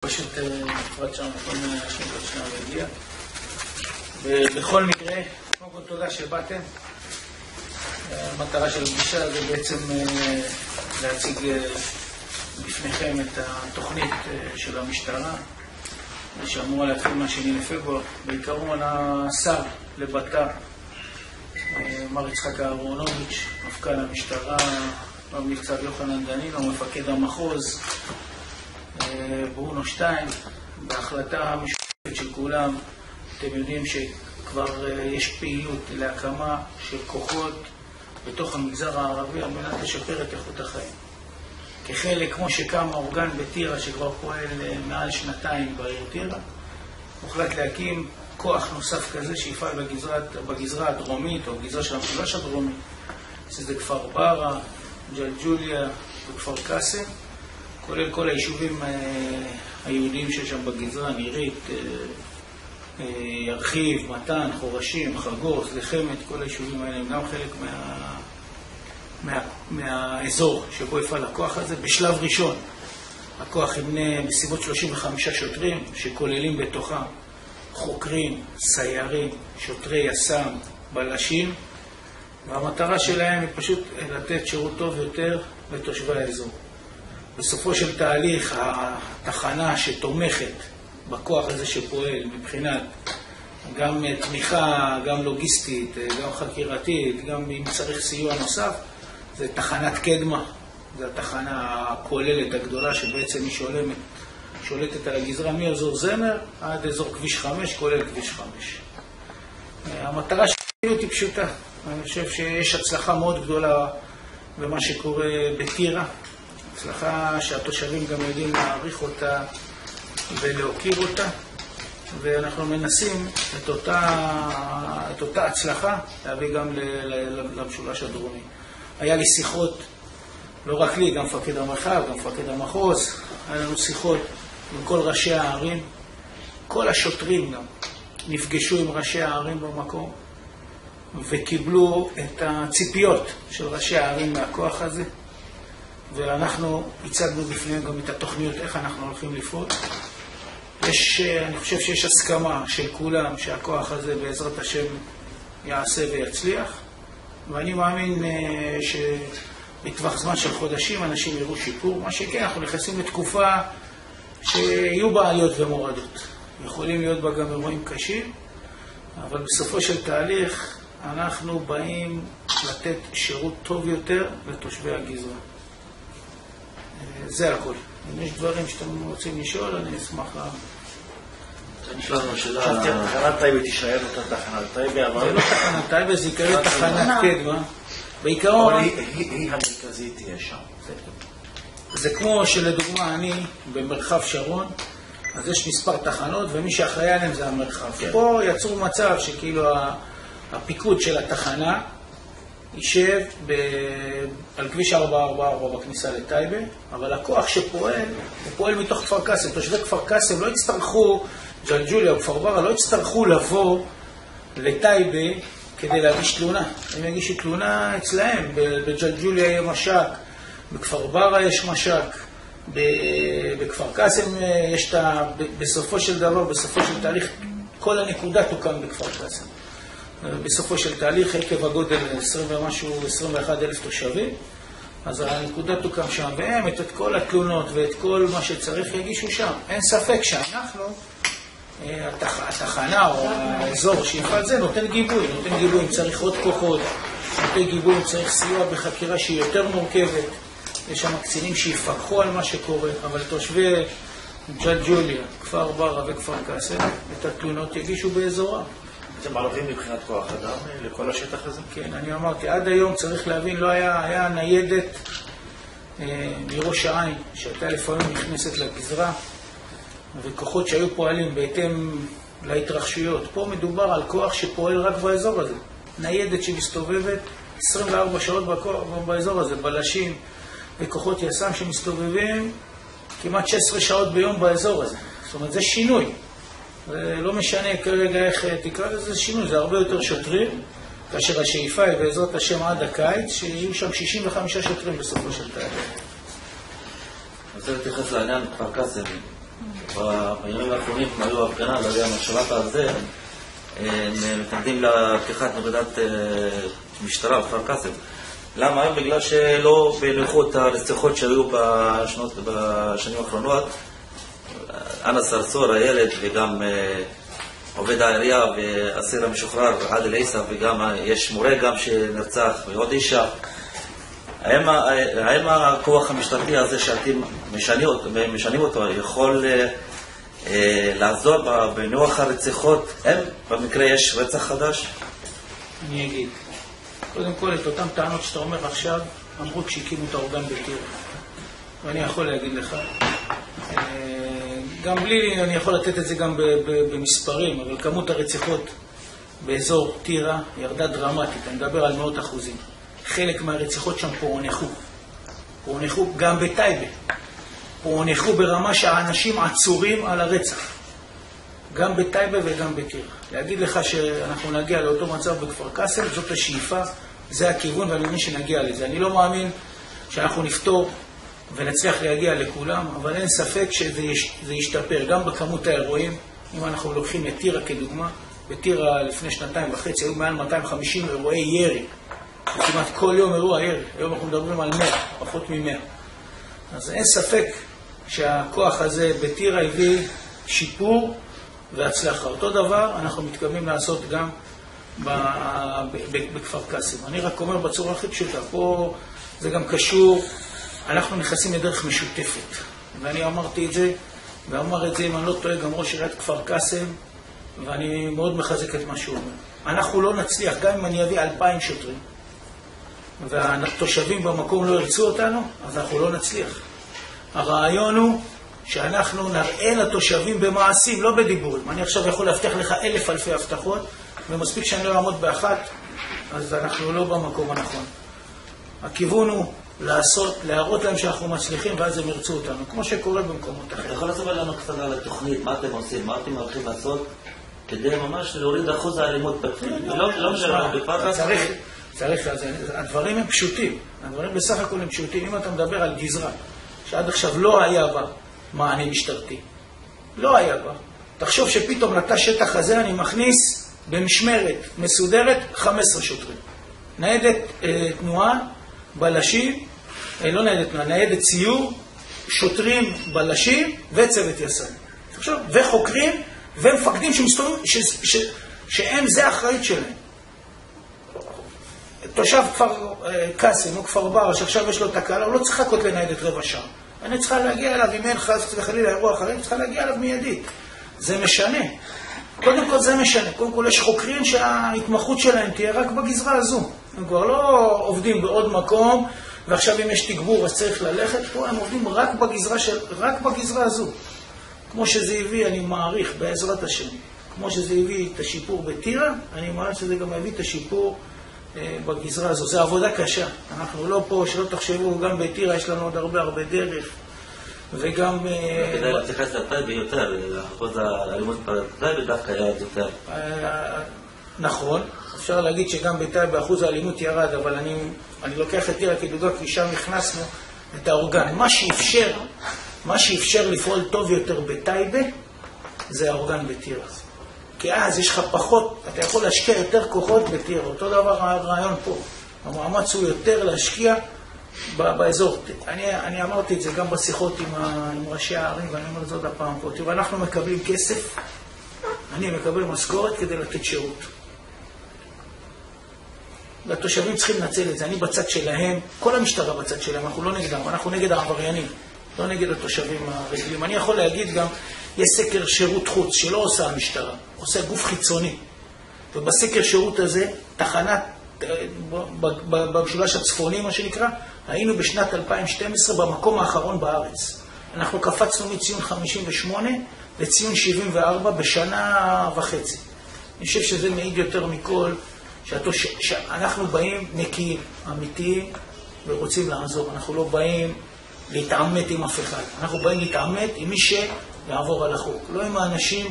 פשוט נפרד שם כל מיני אנשים בשנה והגיע. ובכל מקרה, קודם כל תודה שבאתם. המטרה של הפגישה זה בעצם להציג בפניכם את התוכנית של המשטרה שאמורה להתחיל מה2 לפברואר. בעיקרון השר לבט"פ, מר יצחק אהרונוביץ', מפכ"ל המשטרה, רב ניצב יוחנן דנינו, מפקד המחוז, ברונו שטיין, בהחלטה המשותפת של כולם. אתם יודעים שכבר יש פעילות להקמה של כוחות בתוך המגזר הערבי על מנת לשפר את איכות החיים. כחלק, כמו שקם האורגן בטירה שכבר פועל מעל 2 בעיר טירה, הוחלט להקים כוח נוסף כזה שיפעל בגזרה הדרומית או בגזרה של המשולש הדרומי, שזה כפר ברא, ג'לג'וליה וכפר קאסם, כולל כל היישובים היהודיים שיש שם בגזרה, נירית, ירחיב, מתן, חורשים, חגור, לחמת, כל היישובים האלה הם גם חלק מהאזור שבו יפעל הכוח הזה. בשלב ראשון הכוח ימנה בסביבות 35 שוטרים שכוללים בתוכם חוקרים, סיירים, שוטרי יס"מ, בלשים, והמטרה שלהם היא פשוט לתת שירות טוב יותר לתושבי האזור. בסופו של תהליך התחנה שתומכת בכוח הזה שפועל מבחינת גם תמיכה, גם לוגיסטית, גם חקירתית, גם אם צריך סיוע נוסף, זה תחנת קדמה. זו התחנה הכוללת הגדולה שבעצם היא שולטת על הגזרה מאזור זמר עד אזור כביש 5, כולל כביש 5. המטרה שלנו היא פשוטה. אני חושב שיש הצלחה מאוד גדולה במה שקורה בטירה. הצלחה שהתושבים גם יודעים להעריך אותה ולהוקיר אותה. ואנחנו מנסים את אותה הצלחה להביא גם למשולש הדרומי. היה לי שיחות, לא רק לי, גם מפקד המרחב, גם מפקד המחוז, היה לנו שיחות עם כל ראשי הערים. כל השוטרים גם נפגשו עם ראשי הערים במקום וקיבלו את הציפיות של ראשי הערים מהכוח הזה, ואנחנו הצגנו בפניהם גם את התוכניות איך אנחנו הולכים לפעול. אני חושב שיש הסכמה של כולם שהכוח הזה בעזרת השם יעשה ויצליח, ואני מאמין שבטווח זמן של חודשים אנשים יראו שיפור. מה שכן, אנחנו נכנסים לתקופה שיהיו בה עליות ומורדות, יכולים להיות בה גם אירועים קשים, אבל בסופו של תהליך אנחנו באים לתת שירות טוב יותר לתושבי הגזרה. זה הכל. אם יש דברים שאתם רוצים לשאול, אני אשמח אני אשאל לנו שאלה, תחנת טייבה תישאר אותה תחנת טייבה, אבל... זה לא תחנת טייבה, זה יקרה תחנת קדמה. בעיקרון... אבל היא המרכזית תהיה שם. זה כמו שלדוגמה אני במרחב שרון, אז יש מספר תחנות ומי שאחראי עליהם זה המרחב. פה יצרו מצב שכאילו הפיקוד של התחנה יישב על כביש 444 בכניסה לטייבה, אבל הכוח שפועל, הוא פועל מתוך כפר קאסם. תושבי כפר קאסם לא יצטרכו, ג'לג'וליה או כפר ברא, לא יצטרכו לבוא לטייבה כדי להגיש תלונה. הם יגישו תלונה אצלהם. בג'לג'וליה יהיה משק, בכפר ברא יש משק, בכפר קאסם יש בסופו של דבר, בסופו של תהליך, כל הנקודה תוקם בכפר קאסם. בסופו של תהליך, עקב הגודל 21,000 תושבים, אז הנקודה תוקם שם, והם את כל התלונות ואת כל מה שצריך יגישו שם. אין ספק שאנחנו, התחנה או האזור שיפעל זה, נותן גיבוי אם צריך עוד כוחות, נותן גיבוי אם צריך סיוע בחקירה שהיא יותר מורכבת. יש שם קצינים שיפקחו על מה שקורה, אבל תושבי ג'לג'וליה, כפר ברא וכפר קאסם, את התלונות יגישו באזורם. אתם ערבים מבחינת כוח אדם לכל השטח הזה? כן, אני אמרתי, עד היום צריך להבין, לא היה ניידת מראש העין, שהייתה לפעמים נכנסת לגזרה, וכוחות שהיו פועלים בהתאם להתרחשויות. פה מדובר על כוח שפועל רק באזור הזה. ניידת שמסתובבת 24 שעות באזור הזה, בלשים וכוחות יס"מ שמסתובבים כמעט 16 שעות ביום באזור הזה. זאת אומרת, זה שינוי. זה לא משנה כרגע איך תקרא לזה שינוי, זה הרבה יותר שוטרים, כאשר השאיפה היא בעזרת השם עד הקיץ, שיהיו שם 65 שוטרים בסופו של תהליך. אני רוצה להתייחס לעניין כפר קאסם. בימים האחרונים היו הפגנה, לא יודע מה שמעת על זה, הם מתנגדים לפתיחת נקודת משטרה בכפר קאסם. למה? בגלל שלא בלכו את הרציחות שהיו בשנים האחרונות. אנס סרסור, הילד, וגם עובד העירייה ואסיר המשוחרר עאדל עיסא, וגם יש מורה גם שנרצח ועוד אישה. האם הכוח המשטרתי הזה שאתם משנים אותו יכול לעזור בניוח הרציחות? במקרה יש רצח חדש? אני אגיד. קודם כל, את אותם טענות שאתה אומר עכשיו, אמרו כשהקימו את האורגן בטירה. ואני יכול להגיד לך, גם בלי, אני יכול לתת את זה גם במספרים, אבל כמות הרציחות באזור טירה ירדה דרמטית, אני מדבר על 100%. חלק מהרציחות שם פוענחו גם בטייבה, פוענחו ברמה שהאנשים עצורים על הרצח, גם בטייבה וגם בטירה. להגיד לך שאנחנו נגיע לאותו מצב בכפר קאסם, זאת השאיפה, זה הכיוון, ואני מבין שנגיע לזה. אני לא מאמין שאנחנו נפתור ונצליח להגיע לכולם, אבל אין ספק שזה ישתפר, גם בכמות האירועים. אם אנחנו לוקחים את טירה כדוגמה, בטירה לפני 2.5 היו מעל 250 אירועי ירי, כמעט כל יום אירוע ירי, היום אנחנו מדברים על 100, פחות מ-100. אז אין ספק שהכוח הזה בטירה הביא שיפור והצלחה. אותו דבר אנחנו מתכוונים לעשות גם בכפר קאסם. אני רק אומר בצורה הכי פשוטה, פה זה גם קשור, אנחנו נכנסים לדרך משותפת. ואני אמרתי את זה, ואמר את זה, אם אני לא טועה, גם ראש עיריית כפר קאסם, ואני מאוד מחזק את מה שהוא אומר. אנחנו לא נצליח, גם אם אני אביא 2,000 שוטרים, והתושבים במקום לא ירצו אותנו, אז אנחנו לא נצליח. הרעיון הוא שאנחנו נראה לתושבים במעשים, לא בדיבורים. אני עכשיו יכול להבטיח לך 1,000 אלפי הבטחות, ומספיק שאני לא אעמוד באחת, אז אנחנו לא במקום הנכון. הכיוון הוא להראות להם שאנחנו מצליחים, ואז הם ירצו אותנו, כמו שקורה במקומות אחרים. אתה יכול לספר לנו קצת על התוכנית, מה אתם עושים, מה אתם הולכים לעשות, כדי ממש להוריד אחוז האלימות בכפר? לא משנה, בכפר קאסם. צריך, הדברים הם פשוטים, הדברים בסך הכל הם פשוטים. אם אתה מדבר על גזרה, שעד עכשיו לא היה בה מענה משטרתי, לא היה בה. תחשוב שפתאום לתא שטח הזה אני מכניס במשמרת מסודרת 15 שוטרים. ניידת תנועה, בלשים, לא ניידת תנועה, ניידת ציור, שוטרים, בלשים וצוות יס"מ. תחשוב, וחוקרים ומפקדים שמסתובבים, שהם זה האחריות שלהם. תושב כפר קאסם או כפר בר, שעכשיו יש לו תקלה, הוא לא צריך לחכות לניידת רבע שעה. אני צריכה להגיע אליו, אם אין חס וחלילה אירוע אחרים, צריכה להגיע אליו מיידית. זה משנה. קודם כל זה משנה. קודם כל יש חוקרים שההתמחות שלהם תהיה רק בגזרה הזו. הם כבר לא עובדים בעוד מקום, ועכשיו אם יש תגבור אז צריך ללכת פה, הם עובדים רק בגזרה הזו. כמו שזה הביא, אני מעריך, בעזרת השם, כמו שזה הביא את השיפור בטירה, אני מעריך שזה גם הביא את השיפור בגזרה הזו. זה עבודה קשה. אנחנו לא פה, שלא תחשבו, גם בטירה יש לנו עוד הרבה דרך. וגם... כדאי להתייחס לטייבה יותר, אחוז האלימות בטייבה דווקא ירד יותר. נכון, אפשר להגיד שגם בטייבה אחוז האלימות ירד, אבל אני לוקח את טירה כדוגמה, כי שם הכנסנו את האורגן. מה שאפשר לפעול טוב יותר בטייבה, זה האורגן בטירה. כי אז יש לך פחות, אתה יכול להשקיע יותר כוחות בטירה. אותו דבר הרעיון פה. המאמץ הוא יותר להשקיע באזור. אני אמרתי את זה גם בשיחות עם ראשי הערים, ואני אומר את זה עוד הפעם פה. תראו, אנחנו מקבלים כסף, אני מקבל משכורת כדי לתת שירות. והתושבים צריכים לנצל את זה. אני בצד שלהם, כל המשטרה בצד שלהם, אנחנו לא נגדם, אנחנו נגד העבריינים, לא נגד התושבים הרגילים. אני יכול להגיד גם, יש סקר שירות חוץ שלא עושה המשטרה, עושה גוף חיצוני. ובסקר שירות הזה, תחנת, במשולש הצפוני, מה שנקרא, היינו בשנת 2012 במקום האחרון בארץ. אנחנו קפצנו מציון 58 לציון 74 בשנה וחצי. אני חושב שזה מעיד יותר מכל, שאנחנו באים נקיים, אמיתיים, ורוצים לעזור. אנחנו לא באים להתעמת עם אף אחד. אנחנו באים להתעמת עם מי שיעבור על החוק. לא עם האנשים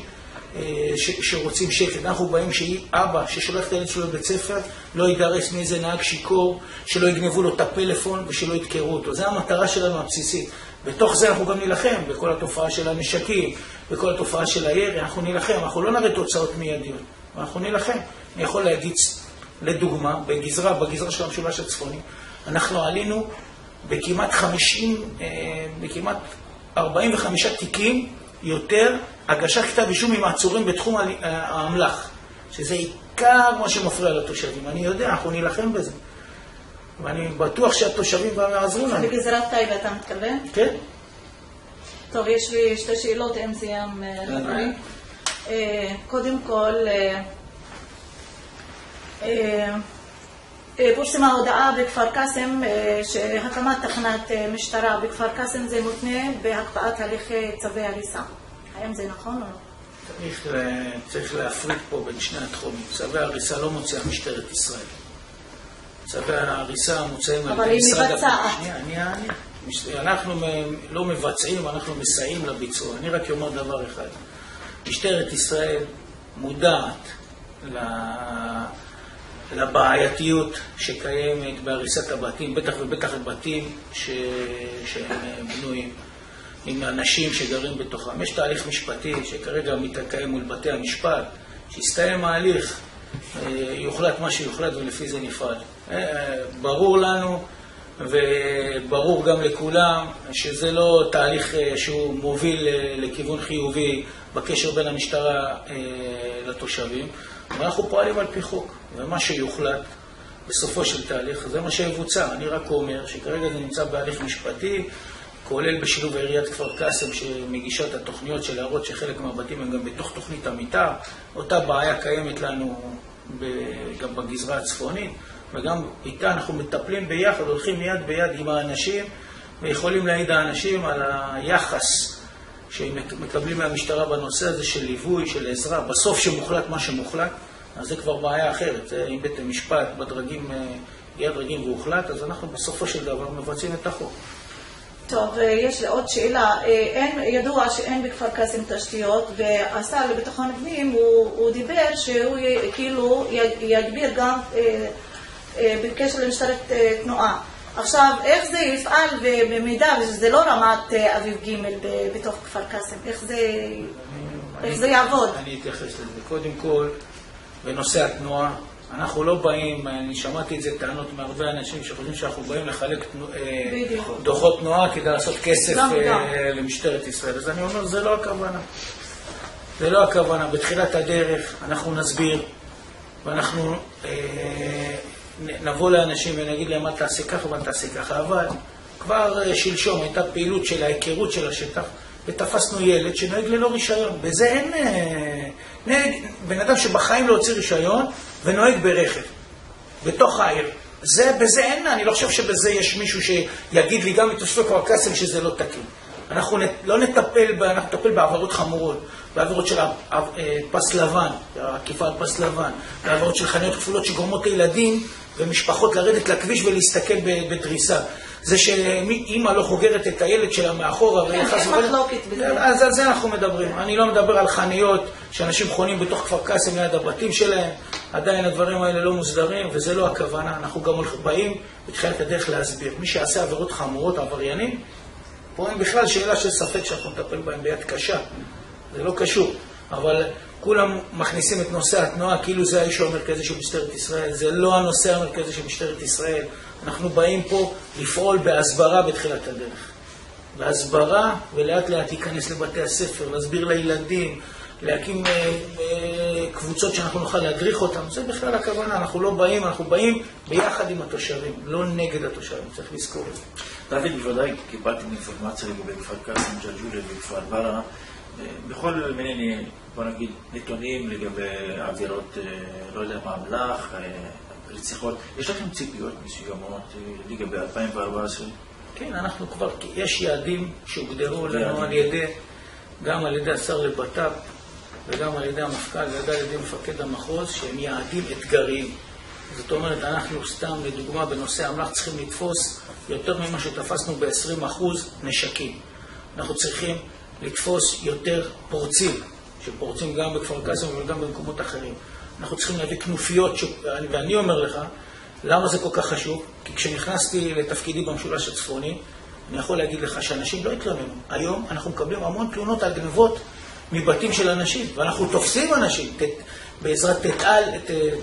שרוצים שקט. אנחנו באים שאבא ששולח את הילד שלו לבית ספר לא יידרס מאיזה נהג שיקור, שלא יגנבו לו את הפלאפון ושלא יתקרו אותו. זו המטרה שלנו הבסיסית. בתוך זה אנחנו גם נילחם, בכל התופעה של הנשקים, בכל התופעה של הירי, אנחנו נילחם, אנחנו לא נראה תוצאות מיידיות, אנחנו נילחם. אני יכול להגיד, לדוגמה, בגזרה של המשולש הצפוני, אנחנו עלינו בכמעט 45 תיקים יותר הגשת כתב אישום עם העצורים בתחום האמל"ח, שזה עיקר מה שמפריע לתושבים. אני יודע, אנחנו נילחם בזה. ואני בטוח שהתושבים כבר יעזרו לנו. בגזרת טייבה אתה מתכוון? כן. טוב, יש לי שתי שאלות, אם סיים חברי. קודם כל, פורסמה הודעה בכפר קאסם שהקמת תחנת משטרה בכפר קאסם זה מותנה בהקפאת הליכי צווי הריסה. האם זה נכון או לא? צריך להפריד פה בין שני התחומים. צווי הריסה לא מוצאה משטרת ישראל. צווי ההריסה מוצאים על ידי משרד הפנים. אבל היא מבצעת. אנחנו לא מבצעים, אנחנו מסייעים לביצוע. אני רק אומר דבר אחד. משטרת ישראל מודעת לבעייתיות שקיימת בהריסת הבתים, בטח ובטח בתים שהם בנויים עם אנשים שגרים בתוכם. יש תהליך משפטי שכרגע מתקיים מול בתי המשפט, שיסתיים ההליך, יוחלט מה שיוחלט ולפי זה נפעל. ברור לנו וברור גם לכולם שזה לא תהליך שהוא מוביל לכיוון חיובי בקשר בין המשטרה לתושבים, אבל אנחנו פועלים על פי חוק, ומה שיוחלט בסופו של תהליך זה מה שיבוצע. אני רק אומר שכרגע זה נמצא בהליך משפטי, כולל בשילוב עיריית כפר קאסם שמגישה את התוכניות של להראות שחלק מהבתים הם גם בתוך תוכנית המתאר. אותה בעיה קיימת לנו גם בגזרה הצפונית, וגם איתה אנחנו מטפלים ביחד, הולכים יד ביד עם האנשים, ויכולים להעיד האנשים על היחס שמקבלים מהמשטרה בנושא הזה של ליווי, של עזרה. בסוף שמוחלט מה שמוחלט, אז זה כבר בעיה אחרת. זה אם בית המשפט בדרגים, יד דרגים והוחלט, אז אנחנו בסופו של דבר מבצעים את החוק. טוב, יש לי עוד שאלה. ידוע שאין בכפר קאסם תשתיות, והשר לביטחון פנים הוא דיבר שהוא כאילו יגביר גם בקשר למשטרת תנועה. עכשיו, איך זה יפעל במידה, וזה לא רמת אביב ג' בתוך כפר קאסם? איך זה יעבוד? אני אתייחס לזה. קודם כל, בנושא התנועה, אנחנו לא באים, אני שמעתי את זה טענות מהרבה אנשים שחושבים שאנחנו באים לחלק דוחות תנועה כדי לעשות כסף למשטרת ישראל. אז אני אומר, זה לא הכוונה. זה לא הכוונה. בתחילת הדרך אנחנו נסביר, ואנחנו נבוא לאנשים ונגיד להם מה תעשה ככה ומה תעשה ככה. אבל כבר שלשום הייתה פעילות של ההיכרות של השטח, ותפסנו ילד שנוהג ללא רישיון. בזה אין בן אדם שבחיים לא הוציא רישיון ונוהג ברכב בתוך העיר. בזה אין, אני לא חושב שבזה יש מישהו שיגיד לי גם מתושבי כפר קאסם שזה לא תקין. אנחנו לא נטפל, אנחנו נטפל בעבירות חמורות, בעבירות של פס לבן, עקיפה על פס לבן, בעבירות של חניות כפולות שגורמות לילדים ומשפחות לרדת לכביש ולהסתכל בדריסה. זה שאמא לא חוגרת את הילד שלה מאחורה ויחס מחלוקת בזה. אז על זה אנחנו מדברים. אני לא מדבר על חניות שאנשים חונים בתוך כפר קאסם ליד הבתים שלהם. עדיין הדברים האלה לא מוסדרים, וזה לא הכוונה. אנחנו גם באים בתחילת הדרך להסביר. מי שעשה עבירות חמורות, עבריינים, פה אין בכלל שאלה של ספק שאנחנו נטפל בהם ביד קשה. זה לא קשור. אבל כולם מכניסים את נושא התנועה כאילו זה האישו המרכזי של משטרת ישראל. זה לא הנושא המרכזי של משטרת ישראל. אנחנו באים פה לפעול בהסברה בתחילת הדרך. בהסברה, ולאט לאט להיכנס לבתי הספר, להסביר לילדים, להקים קבוצות שאנחנו נוכל להדריך אותם. זה בכלל הכוונה. אנחנו לא באים, אנחנו באים ביחד עם התושבים, לא נגד התושבים. צריך לזכור את זה. דוד, בוודאי קיבלתם אינפורמציה לגבי כפר קאסם, ג'לג'וליה וכפר ברא, בכל מיני, בוא נגיד, נתונים לגבי עבירות, לא יודע מה, אמל"ח, רציחות. יש לכם ציפיות מסוימות לגבי 2014? כן, אנחנו כבר, יש יעדים שהוגדרו לנו על ידי, גם על ידי השר לבט"פ וגם על ידי המפכ"ל וגם על ידי מפקד המחוז, שהם יעדים אתגריים. זאת אומרת, אנחנו סתם, לדוגמה, בנושא אמל"ח צריכים לתפוס יותר ממה שתפסנו ב-20% נשקים. אנחנו צריכים לתפוס יותר פורצים, שפורצים גם בכפר קאסם וגם במקומות אחרים. אנחנו צריכים להביא כנופיות, ואני אומר לך, למה זה כל כך חשוב? כי כשנכנסתי לתפקידי במשולש הצפוני, אני יכול להגיד לך שאנשים לא התלוננו. היום אנחנו מקבלים המון תלונות על גנבות מבתים של אנשים, ואנחנו תופסים אנשים בעזרת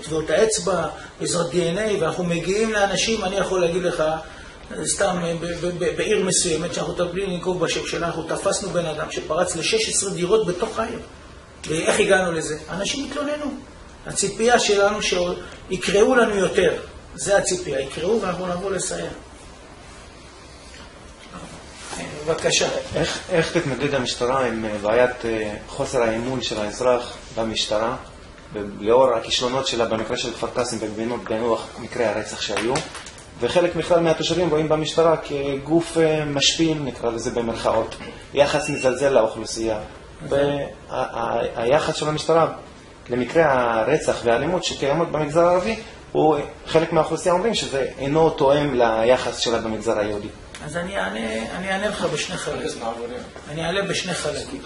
טביעות האצבע, בעזרת DNA, ואנחנו מגיעים לאנשים, אני יכול להגיד לך, סתם בעיר מסוימת, שאנחנו בלי לנקוב בשם שלה, אנחנו תפסנו בן אדם שפרץ ל-16 דירות בתוך העיר. ואיך הגענו לזה? אנשים התלוננו. הציפייה שלנו שיקראו לנו יותר. זה הציפייה, יקראו ואנחנו נבוא לסייע. בבקשה. איך תתמודד המשטרה עם בעיית חוסר האמון של האזרח במשטרה, לאור הכישלונות שלה במקרה של כפר קאסם בגינוח מקרי הרצח שהיו, וחלק מכלל מהתושבים רואים במשטרה כגוף משפיל, נקרא לזה במרכאות, יחס מזלזל לאוכלוסייה. והיחס של המשטרה למקרי הרצח והאלימות שקיימות במגזר הערבי, הוא חלק מהאוכלוסייה אומרים שזה אינו תואם ליחס שלה במגזר היהודי. אז אני אענה לך בשני חלקים. אני אעלה בשני חלקים.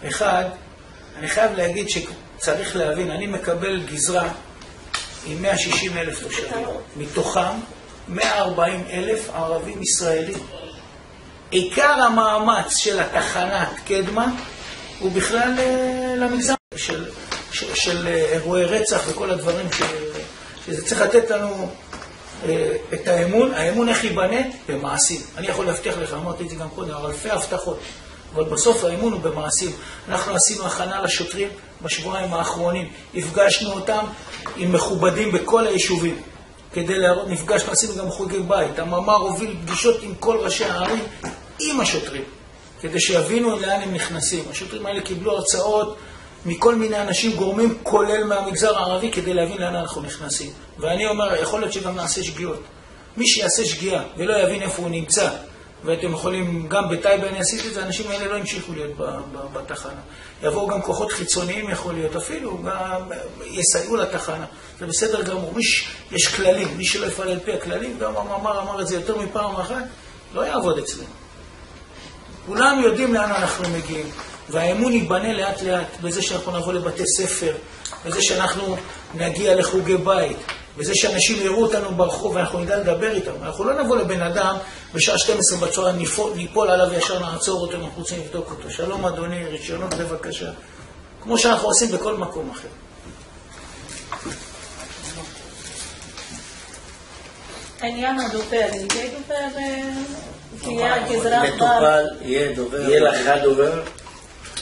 אחד, אני חייב להגיד שצריך להבין, אני מקבל גזרה עם 160,000 תושבים. מתוכם 140,000 ערבים ישראלים. עיקר המאמץ של התחנת קדמה הוא בכלל למגזר של אירועי רצח וכל הדברים שזה צריך לתת לנו את האמון. האמון איך ייבנה? במעשים. אני יכול להבטיח לך, אמרתי את זה גם קודם, אלפי הבטחות, אבל בסוף האמון הוא במעשים. אנחנו עשינו הכנה לשוטרים בשבועיים האחרונים, הפגשנו אותם עם מכובדים בכל היישובים, כדי להראות, נפגשנו, עשינו גם חוגי בית. המאמר הוביל פגישות עם כל ראשי הערים, עם השוטרים, כדי שיבינו לאן הם נכנסים. השוטרים האלה קיבלו הרצאות מכל מיני אנשים גורמים, כולל מהמגזר הערבי, כדי להבין לאן אנחנו נכנסים. ואני אומר, יכול להיות שגם נעשה שגיאות. מי שיעשה שגיאה ולא יבין איפה הוא נמצא, ואתם יכולים, גם בטייבה אני עשיתי את זה, האנשים האלה לא המשיכו להיות בתחנה. יבואו גם כוחות חיצוניים, יכול להיות אפילו, גם יסייעו לתחנה. זה בסדר גמור. יש כללים, מי שלא יפעל על פי הכללים, גם המאמר אמר את זה יותר מפעם אחת, לא יעבוד אצלנו. כולם יודעים לאן אנחנו מגיעים. והאמון ייבנה לאט לאט, בזה שאנחנו נבוא לבתי ספר, בזה שאנחנו נגיע לחוגי בית, בזה שאנשים יראו אותנו ברחוב ואנחנו נדע לדבר איתם. אנחנו לא נבוא לבן אדם בשעה 12 בצורה, ניפול עליו ישר, נעצור אותו, אנחנו רוצים לבדוק אותו. שלום אדוני, רישיונות בבקשה. כמו שאנחנו עושים בכל מקום אחר. העניין הדובר, יהיה דובר, תהיה גזרה מטופל, יהיה דובר. יהיה לך דובר?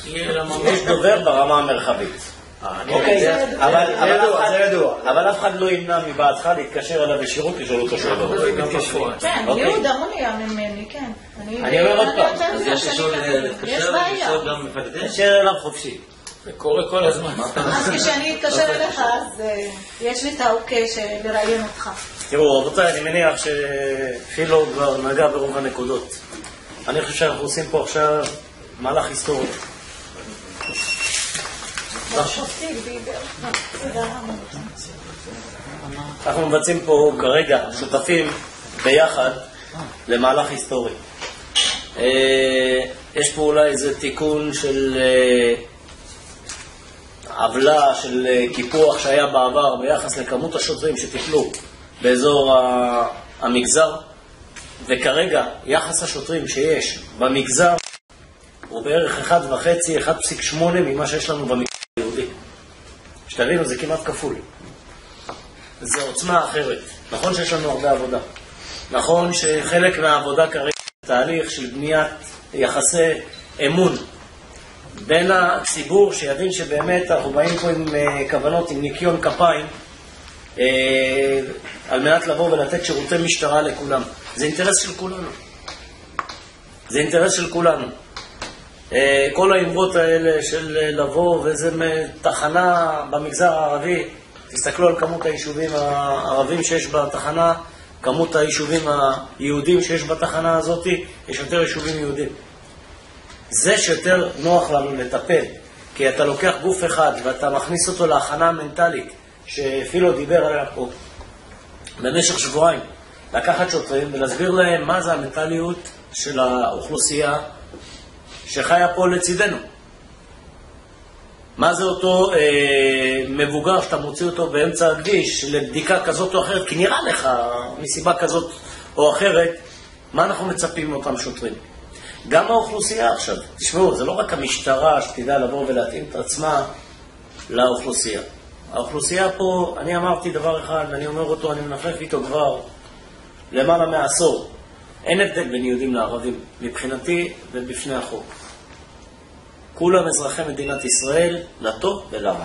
יש דובר ברמה המרחבית. אבל אף אחד לא ימנע מבעדך להתקשר אליו ישירות לשאול אותו שאלות. כן, יהודה מוניה ממני, כן. אני אומר עוד פעם, אז יש להתקשר גם מפקדים? תקשר אליו חופשי. זה קורה כל הזמן. אז כשאני אתקשר אליך, אז יש לי את האוקיי לראיין אותך. תראו, רבותיי, אני מניח שפילו כבר נגע ברוב הנקודות. אני חושב שאנחנו עושים פה עכשיו מהלך היסטורי. אנחנו מבצעים פה כרגע שותפים ביחד למהלך היסטורי. יש פה אולי איזה תיקון של עוולה, של קיפוח שהיה בעבר ביחס לכמות השוטרים שטיפלו באזור המגזר, וכרגע יחס השוטרים שיש במגזר הוא בערך 1.5-1.8 ממה שיש לנו במגזר היהודי. שתבינו, זה כמעט כפול. זה עוצמה אחרת. נכון שיש לנו הרבה עבודה. נכון שחלק מהעבודה כרגע זה תהליך של בניית יחסי אמון בין הציבור, שיבין שבאמת אנחנו באים פה עם כוונות, עם ניקיון כפיים, על מנת לבוא ולתת שירותי משטרה לכולם. זה אינטרס של כולנו. זה אינטרס של כולנו. כל האמרות האלה של לבוא וזה תחנה במגזר הערבי, תסתכלו על כמות היישובים הערבים שיש בתחנה, כמות היישובים היהודים שיש בתחנה הזאת, יש יותר יישובים יהודים. זה שיותר נוח לנו לטפל, כי אתה לוקח גוף אחד ואתה מכניס אותו להכנה המנטלית, שאפילו דיבר עליה פה, במשך שבועיים, לקחת שוטרים ולהסביר להם מה זה המנטליות של האוכלוסייה שחיה פה לצידנו. מה זה אותו מבוגר שאתה מוציא אותו באמצע הכביש לבדיקה כזאת או אחרת, כי נראה לך מסיבה כזאת או אחרת מה אנחנו מצפים מאותם שוטרים? גם האוכלוסייה עכשיו, תשמעו, זה לא רק המשטרה שתדע לבוא ולהתאים את עצמה לאוכלוסייה. האוכלוסייה פה, אני אמרתי דבר אחד, ואני אומר אותו, אני מנפנף איתו כבר למעלה מעשור. אין הבדל בין יהודים לערבים, מבחינתי ובפני החוק. כולם אזרחי מדינת ישראל, לטוב ולרע.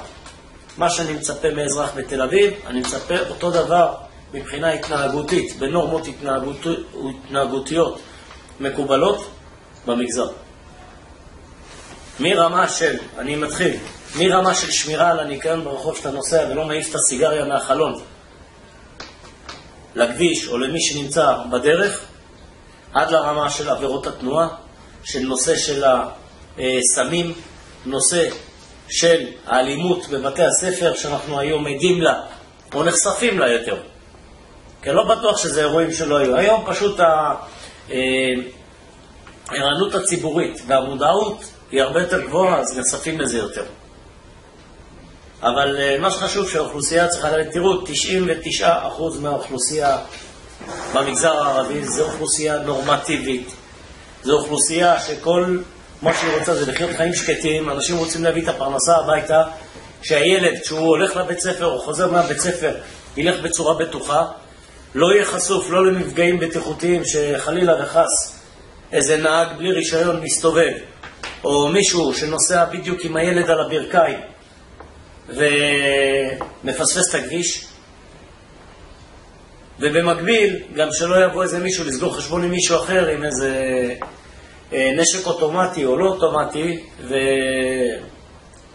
מה שאני מצפה מאזרח בתל אביב, אני מצפה אותו דבר מבחינה התנהגותית, בנורמות התנהגותיות מקובלות במגזר. מרמה של, אני מתחיל, מרמה של שמירה על הניקיון ברחוב שאתה נוסע ולא מעיף את הסיגריה מהחלון לכביש או למי שנמצא בדרך, עד לרמה של עבירות התנועה, של נושא של הסמים, נושא של האלימות בבתי הספר שאנחנו היום עדים לה או נחשפים לה יותר. כי לא בטוח שזה אירועים שלא היו. היום פשוט הערנות הציבורית והמודעות היא הרבה יותר גבוהה, אז נחשפים לזה יותר. אבל מה שחשוב שהאוכלוסייה צריכה להגיד, תראו, 99% מהאוכלוסייה במגזר הערבי זו אוכלוסייה נורמטיבית. זו אוכלוסייה שכל מה שהיא רוצה זה לחיות חיים שקטים, אנשים רוצים להביא את הפרנסה הביתה, שהילד, כשהוא הולך לבית ספר או חוזר מהבית ספר, ילך בצורה בטוחה, לא יהיה חשוף, לא למפגעים בטיחותיים שחלילה וחס איזה נהג בלי רישיון מסתובב, או מישהו שנוסע בדיוק עם הילד על הברכיים ומפספס את הכביש, ובמקביל גם שלא יבוא איזה מישהו לסגור חשבון עם מישהו אחר עם איזה נשק אוטומטי או לא אוטומטי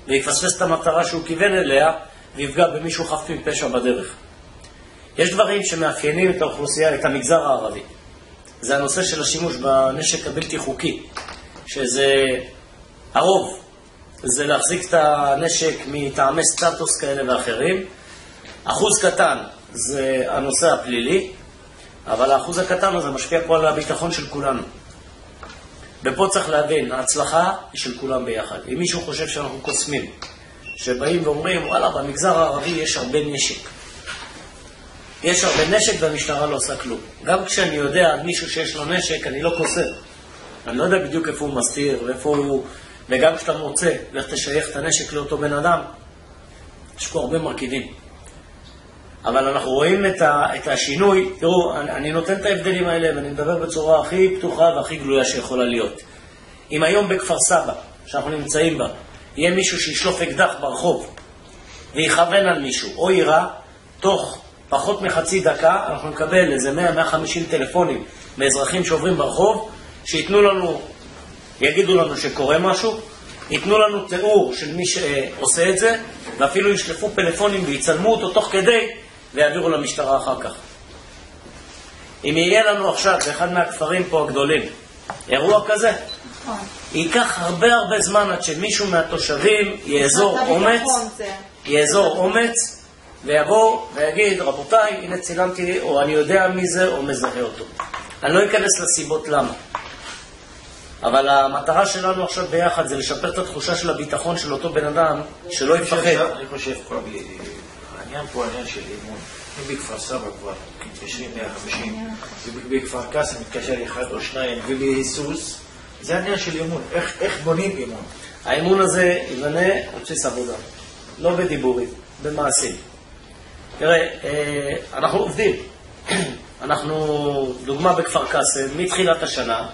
ויפספס את המטרה שהוא כיוון אליה ויפגע במישהו חף מפשע בדרך. יש דברים שמאפיינים את האוכלוסייה, את המגזר הערבי. זה הנושא של השימוש בנשק הבלתי חוקי, שזה הרוב, זה להחזיק את הנשק מטעמי סטטוס כאלה ואחרים. אחוז קטן זה הנושא הפלילי, אבל האחוז הקטן הזה משפיע פה על הביטחון של כולנו. ופה צריך להבין, ההצלחה היא של כולם ביחד. אם מישהו חושב שאנחנו קוסמים, שבאים ואומרים, וואלה, במגזר הערבי יש הרבה נשק. יש הרבה נשק והמשטרה לא עושה כלום. גם כשאני יודע על מישהו שיש לו נשק, אני לא קוסם. אני לא יודע בדיוק איפה הוא מסתיר, ואיפה הוא... וגם כשאתה מוצא, לך תשייך את הנשק לאותו בן אדם, יש פה הרבה מרכיבים. אבל אנחנו רואים את השינוי. תראו, אני נותן את ההבדלים האלה, ואני מדבר בצורה הכי פתוחה והכי גלויה שיכולה להיות. אם היום בכפר סבא, שאנחנו נמצאים בה, יהיה מישהו שישלוף אקדח ברחוב, ויכוון על מישהו, או יירה, תוך פחות מחצי דקה, אנחנו נקבל איזה 100-150 טלפונים מאזרחים שעוברים ברחוב, שיתנו לנו, יגידו לנו שקורה משהו, ייתנו לנו תיאור של מי שעושה את זה, ואפילו ישלפו פלאפונים ויצלמו אותו תוך כדי, ויעבירו למשטרה אחר כך. אם יהיה לנו עכשיו, באחד מהכפרים פה הגדולים, אירוע כזה, ייקח הרבה זמן עד שמישהו מהתושבים יאזור אומץ, ויבוא ויגיד, רבותיי, הנה צילמתי, או אני יודע מי זה, או מזהה אותו. אני לא אכנס לסיבות למה. אבל המטרה שלנו עכשיו ביחד זה לשפר את התחושה של הביטחון של אותו בן אדם, שלא יפחד. אני חושב פה, העניין פה העניין של אימון. אם בכפר סבא כבר מתקשרים 150, ובכפר קאסם מתקשר אחד או שניים, ובהיסוס, זה העניין של אימון. איך בונים אימון? האימון הזה יבנה על בסיס עבודה. לא בדיבורים, במעשים. תראה, אנחנו עובדים. אנחנו, דוגמה בכפר קאסם, מתחילת השנה,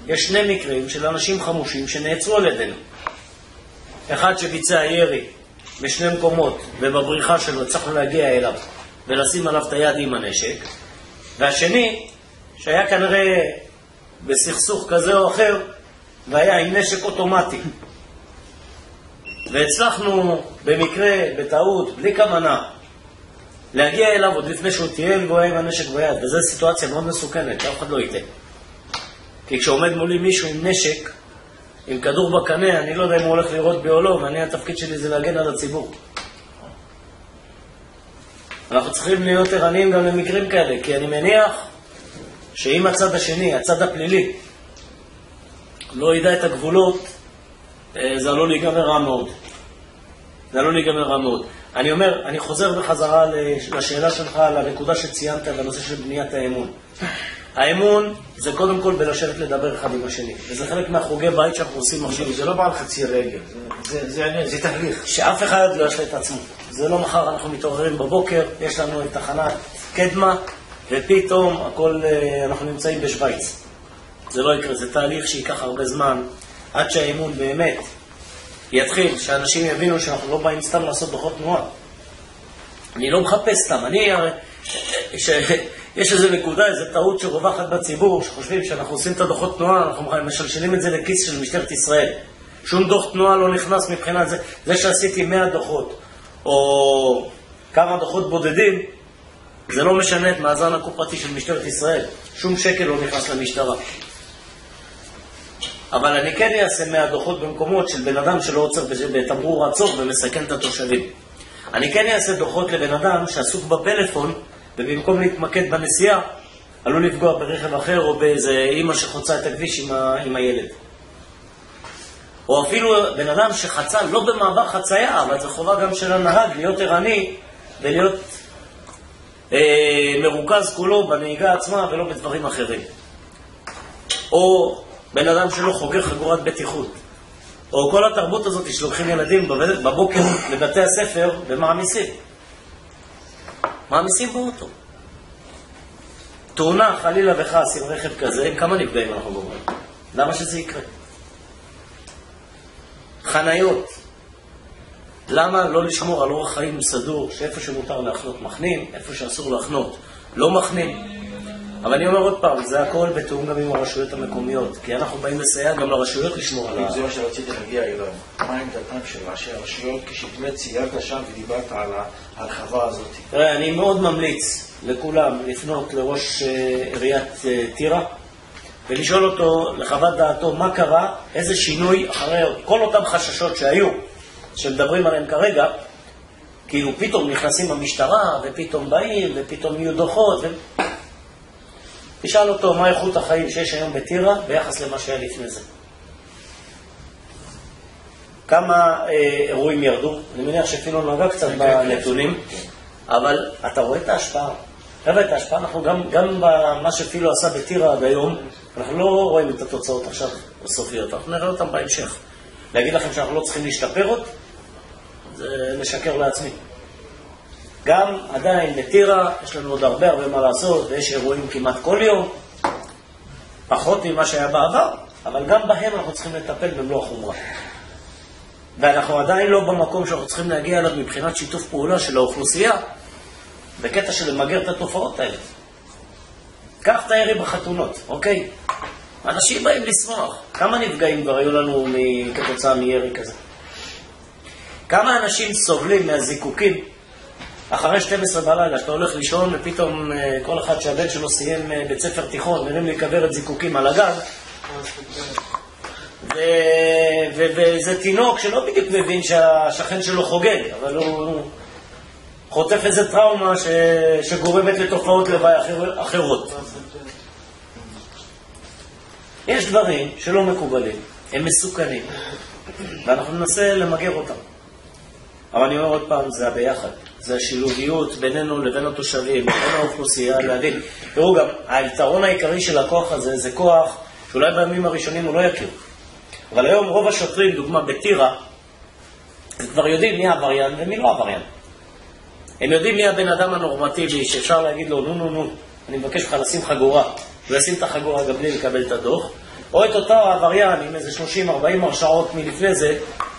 יש 2 מקרים של אנשים חמושים שנעצרו על ידינו. אחד שביצע ירי ב2 מקומות, ובבריחה שלו הצלחנו להגיע אליו ולשים עליו את היד עם הנשק, והשני שהיה כנראה בסכסוך כזה או אחר והיה עם נשק אוטומטי, והצלחנו במקרה, בטעות, בלי כוונה להגיע אליו עוד לפני שהוא תהיה והוא היה עם הנשק ביד. וזו סיטואציה מאוד מסוכנת, אף אחד לא ייתן. כי כשעומד מולי מישהו עם נשק, עם כדור בקנה, אני לא יודע אם הוא הולך לראות בי או לא, ואני, התפקיד שלי זה להגן על הציבור. אנחנו צריכים להיות ערניים גם למקרים כאלה, כי אני מניח שאם הצד השני, הצד הפלילי, לא ידע את הגבולות, זה עלול להיגמר רע מאוד. זה עלול להיגמר רע מאוד. אני אומר, אני חוזר בחזרה לשאלה שלך, על הנקודה שציינת, בנושא של בניית האמון. האמון זה קודם כל בלשבת לדבר אחד עם השני. וזה חלק מהחוגי בית שאנחנו עושים עכשיו. זה לא בעל חצי רגל, זה תהליך. שאף אחד לא ישלה את עצמו. זה לא מחר אנחנו מתעוררים בבוקר, יש לנו את תחנת קדמה, ופתאום הכל, אנחנו נמצאים בשוויץ. זה לא יקרה, זה תהליך שיקח הרבה זמן, עד שהאמון באמת יתחיל, שאנשים יבינו שאנחנו לא באים סתם לעשות דוחות תנועה. אני לא מחפש סתם, יש איזו נקודה, איזו טעות שרווחת בציבור, שחושבים שאנחנו עושים את הדוחות תנועה, אנחנו משלשלים את זה לכיס של משטרת ישראל. שום דוח תנועה לא נכנס מבחינת זה. זה שעשיתי 100 דוחות, או כמה דוחות בודדים, זה לא משנה את מאזן הקופתי של משטרת ישראל. שום שקל לא נכנס למשטרה. אבל אני כן אעשה 100 דוחות במקומות של בן אדם שלא עוצר בתמרור עצור ומסכן את התושבים. אני כן אעשה דוחות לבן אדם שעסוק בפלאפון, ובמקום להתמקד בנסיעה, עלול לפגוע ברכב אחר או באיזה אמא שחוצה את הכביש עם הילד. או אפילו בן אדם שחצה לא במעבר חצייה, אבל זו חובה גם של הנהג להיות ערני ולהיות מרוכז כולו בנהיגה עצמה ולא בדברים אחרים. או בן אדם שלא חוגר חגורת בטיחות. או כל התרבות הזאת שלוקחים ילדים בבוקר לבתי הספר ומעמיסים. מעמיסים באוטו. תאונה חלילה וחס עם רכב כזה, כמה נפגעים אנחנו גורמים? למה שזה יקרה? חניות. למה לא לשמור על אורח חיים סדור, שאיפה שמותר להחנות מחנים, איפה שאסור להחנות לא מחנים? אבל אני אומר עוד פעם, זה הכל בתאום גם עם הרשויות המקומיות, כי אנחנו באים לסייע גם לרשויות לשמור על זה מה שרציתי להגיע אליו. מה עמדתם של ראשי הרשויות כשבאמת ציירת שם ודיברת על ההרחבה הזאת? תראה, אני מאוד ממליץ לכולם לפנות לראש עיריית טירה ולשאול אותו, לחוות דעתו, מה קרה, איזה שינוי אחרי כל אותם חששות שהיו, שמדברים עליהם כרגע, כאילו פתאום נכנסים המשטרה ופתאום באים ופתאום יהיו דוחות תשאל אותו מה איכות החיים שיש היום בטירה ביחס למה שהיה לפני זה. כמה אירועים ירדו, אני מניח שאפילו נגע קצת בנתונים, אבל אתה רואה את ההשפעה. חבר'ה, את ההשפעה אנחנו גם במה שאפילו עשה בטירה עד היום, אנחנו לא רואים את התוצאות עכשיו בסופיות, אנחנו נראה אותם בהמשך. להגיד לכם שאנחנו לא צריכים להשתפר עוד, זה לשקר לעצמי. גם עדיין בטירה יש לנו עוד הרבה מה לעשות, ויש אירועים כמעט כל יום, פחות ממה שהיה בעבר, אבל גם בהם אנחנו צריכים לטפל במלוא החומרה. ואנחנו עדיין לא במקום שאנחנו צריכים להגיע אליו מבחינת שיתוף פעולה של האוכלוסייה, בקטע של למגר את התופעות האלה. קח את הירי בחתונות, אוקיי? אנשים באים לשמוח. כמה נפגעים כבר היו לנו כתוצאה מירי כזה? כמה אנשים סובלים מהזיקוקים אחרי 12 בלילה, שאתה הולך לישון ופתאום כל אחד שהבן שלו סיים בית ספר תיכון, נראים להיקבר את זיקוקים על הגג, וזה תינוק שלא בדיוק מבין שהשכן שלו חוגג, אבל הוא חוטף איזה טראומה שגורמת לתופעות לוואי אחרות. יש דברים שלא מקובלים, הם מסוכנים, ואנחנו ננסה למגר אותם. אבל אני אומר עוד פעם, זה הביחד. זה השילוביות בינינו לבין התושבים, בין האוכלוסייה, להבין. תראו גם, היתרון העיקרי של הכוח הזה, זה כוח שאולי בימים הראשונים הוא לא יכיר. אבל היום רוב השוטרים, דוגמה בטירה, הם כבר יודעים מי העבריין ומי לא העבריין. הם יודעים מי הבן אדם הנורמטיבי, שאפשר להגיד לו, נו, אני מבקש לך לשים חגורה, ולשים את החגורה גם בלי לקבל את הדוח, או את אותו העבריין עם איזה 30-40 הרשעות מלפני זה,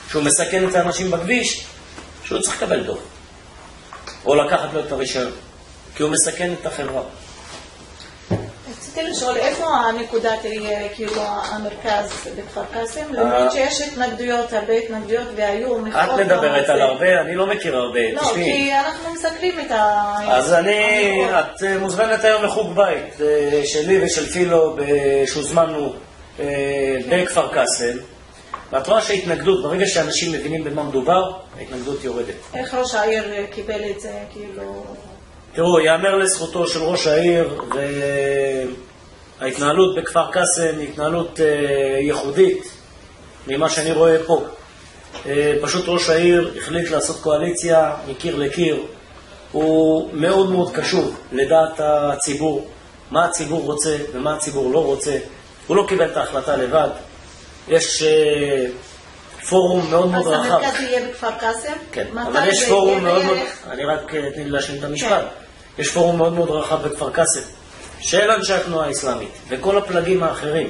שהוא מסכן את האנשים בכביש, שהוא צריך לקבל דוח. או לקחת לו את הרישיון, כי הוא מסכן את החברה. רציתי לשאול, איפה הנקודה תהיה, כאילו, המרכז בכפר קאסם? למרות שיש התנגדויות, הרבה התנגדויות, והיו מחאות... את מדברת על הרבה, אני לא מכיר הרבה, לא, תשמעי. כי אנחנו מסקרים את ה... אז את מוזמנת היום לחוג בית שלי ושל פילו שהוזמנו בכפר קאסם, ואת רואה שההתנגדות, ברגע שאנשים מבינים במה מדובר, ההתנגדות יורדת. איך ראש העיר קיבל את זה, כאילו... תראו, יאמר לזכותו של ראש העיר, וההתנהלות בכפר קאסם היא התנהלות ייחודית ממה שאני רואה פה. פשוט ראש העיר החליט לעשות קואליציה מקיר לקיר. הוא מאוד מאוד קשור לדעת הציבור. מה הציבור רוצה ומה הציבור לא רוצה. הוא לא קיבל את ההחלטה לבד. יש פורום מאוד מאוד רחב. אז המרכז יהיה בכפר קאסם? כן, אבל יש פורום מאוד מאוד... אני רק תני לי להשלים את המשפט. יש פורום מאוד מאוד רחב בכפר קאסם, של אנשי התנועה האסלאמית, וכל הפלגים האחרים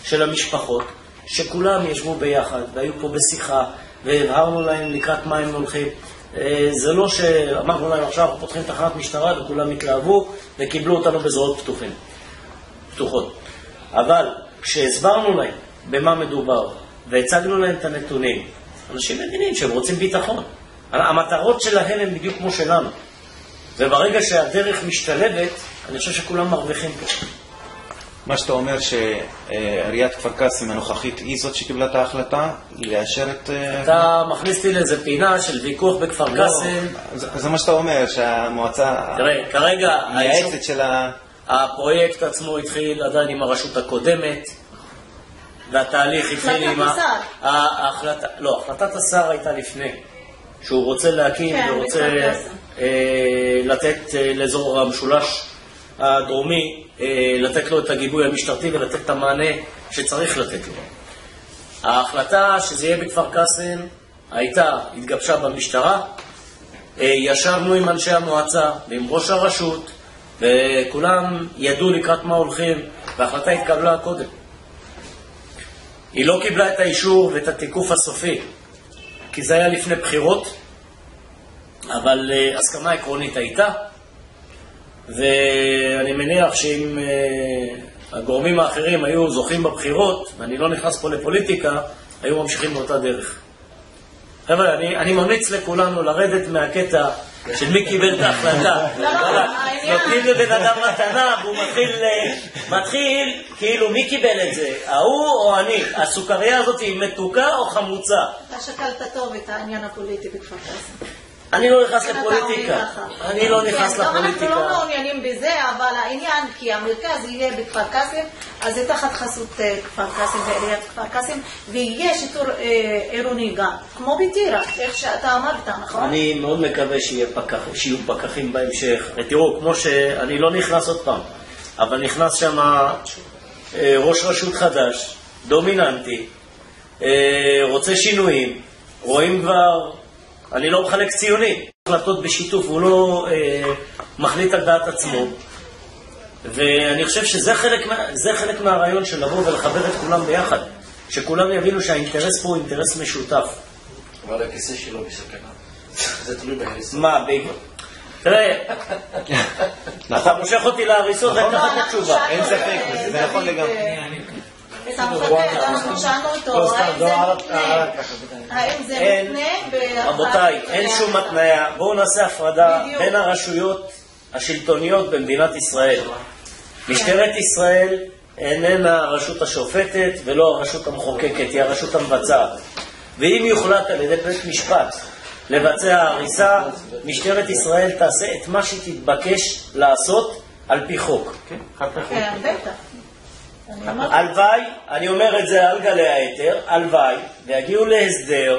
של המשפחות, שכולם ישבו ביחד, והיו פה בשיחה, והבהרנו להם לקראת מה הם הולכים. זה לא שאמרנו להם עכשיו אנחנו פותחים תחנת משטרה וכולם התלהבו וקיבלו אותנו בזרועות פתוחות. אבל כשהסברנו להם במה מדובר והצגנו להם את הנתונים, אנשים מבינים שהם רוצים ביטחון. המטרות שלהם הן בדיוק כמו שלנו. וברגע שהדרך משתלבת, אני חושב שכולם מרוויחים פה. מה שאתה אומר שעיריית כפר קאסם הנוכחית היא זאת שקיבלה את ההחלטה לאשר את... אתה מכניס אותי לאיזה פינה של ויכוח בכפר קאסם. זה מה שאתה אומר, שהמועצה... תראה, כרגע... המייעצת של הפרויקט עצמו התחיל עדיין עם הרשות הקודמת, והתהליך התחיל עם... החלטת השר הייתה לפני, שהוא רוצה להקים ורוצה לתת לאזור המשולש הדרומי, לתת לו את הגיבוי המשטרתי ולתת את המענה שצריך לתת לו. ההחלטה שזה יהיה בכפר קאסם התגבשה במשטרה, ישבנו עם אנשי המועצה ועם ראש הרשות, וכולם ידעו לקראת מה הולכים, וההחלטה התקבלה קודם. היא לא קיבלה את האישור ואת התיקוף הסופי, כי זה היה לפני בחירות, אבל הסכמה עקרונית הייתה, ואני מניח שאם הגורמים האחרים היו זוכים בבחירות, ואני לא נכנס פה לפוליטיקה, היו ממשיכים באותה דרך. חבר'ה, אני ממליץ לכולנו לרדת מהקטע של מי קיבל את ההחלטה. נותנים לבן אדם מתנה, והוא מתחיל כאילו מי קיבל את זה, ההוא או אני. הסוכריה הזאת היא מתוקה או חמוצה? אתה שקלת טוב את העניין הפוליטי בכפר קאסם. אני לא נכנס לפוליטיקה. אני לא נכנס לפוליטיקה. אנחנו לא מעוניינים בזה, אבל העניין, כי המרכז יהיה בכפר קאסם, אז זה תחת חסות כפר קאסם ועיריית כפר קאסם, ויהיה שיטור עירוני גם, כמו בטירה, איך שאתה אמרת, נכון? אני מאוד מקווה שיהיו פקחים בהמשך. תראו, כמו שאני לא נכנס עוד פעם, אבל נכנס שם ראש רשות חדש, דומיננטי, רוצה שינויים, רואים כבר... אני לא מחלק ציונים, החלטות בשיתוף, הוא לא מחליט על דעת עצמו. ואני חושב שזה חלק מהרעיון של לבוא ולחבר את כולם ביחד. שכולם יבינו שהאינטרס פה הוא אינטרס משותף. אבל הכיסא שלו בסכנה. זה תלוי בהריסות. מה, תראה, אתה מושך אותי להריסות, אני אתן לך את התשובה. אין ספק, זה נכון לגמרי. את המפקד, אנחנו שאלנו אותו, האם זה מותנה? רבותיי, אין שום התניה. בואו נעשה הפרדה בין הרשויות השלטוניות במדינת ישראל. משטרת ישראל איננה הרשות השופטת ולא הרשות המחוקקת, היא הרשות המבצעת. ואם יוחלט על ידי בית משפט לבצע הריסה, משטרת ישראל תעשה את מה שתתבקש לעשות על פי חוק. כן, בטח. הלוואי, אני אומר את זה על גלי היתר, הלוואי, ויגיעו להסדר,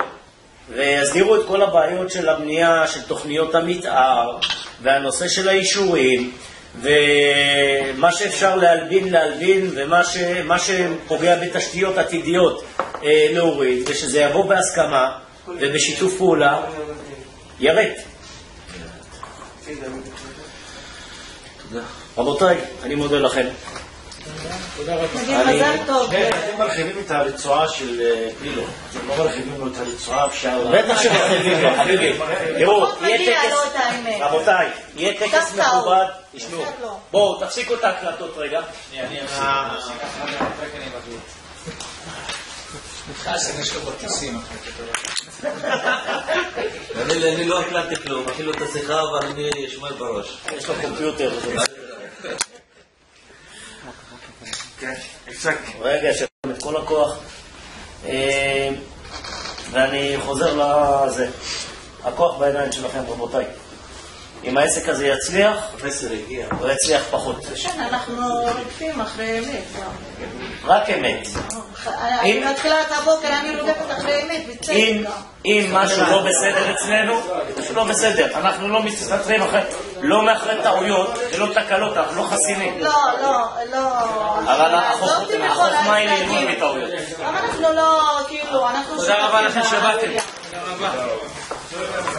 ויסדירו את כל הבעיות של הבנייה, של תוכניות המתאר, והנושא של האישורים, ומה שאפשר להלבין, ומה שפוגע בתשתיות עתידיות להוריד, ושזה יבוא בהסכמה, ובשיתוף פעולה, ירד. רבותיי, אני מודה לכם. נגיד מזל טוב. אתם מרחיבים את הרצועה של פילו, אתם לא מרחיבים לו את הרצועה, אפשר... בטח שמרחיבים לו, חביבי. תראו, יהיה טקס, רבותיי, יהיה טקס מכובד, תשמעו. בואו, תפסיקו את ההקלטות רגע. אני לא הקלטתי כלום, אפילו את השיחה, אבל אני אשמע בראש. יש לו קומפיוטר. רגע, שפעם את כל הכוח, ואני חוזר לזה. הכוח בעיניים שלכם, רבותיי. אם העסק הזה יצליח, המסר הגיע. הוא יצליח פחות. כן, אנחנו רודפים אחרי אמת גם. רק אמת. מתחילת הבוקר אני רודפת אחרי אמת, בצדק גם. אם משהו לא בסדר אצלנו, משהו לא בסדר. אנחנו לא מסתתרים לא מאחרי טעויות ולא תקלות, אנחנו לא חסינים. לא. אבל החוכמה היא ללמוד מטעויות. אבל אנחנו לא, כאילו, אנחנו... תודה רבה לכם שבאתם. תודה רבה.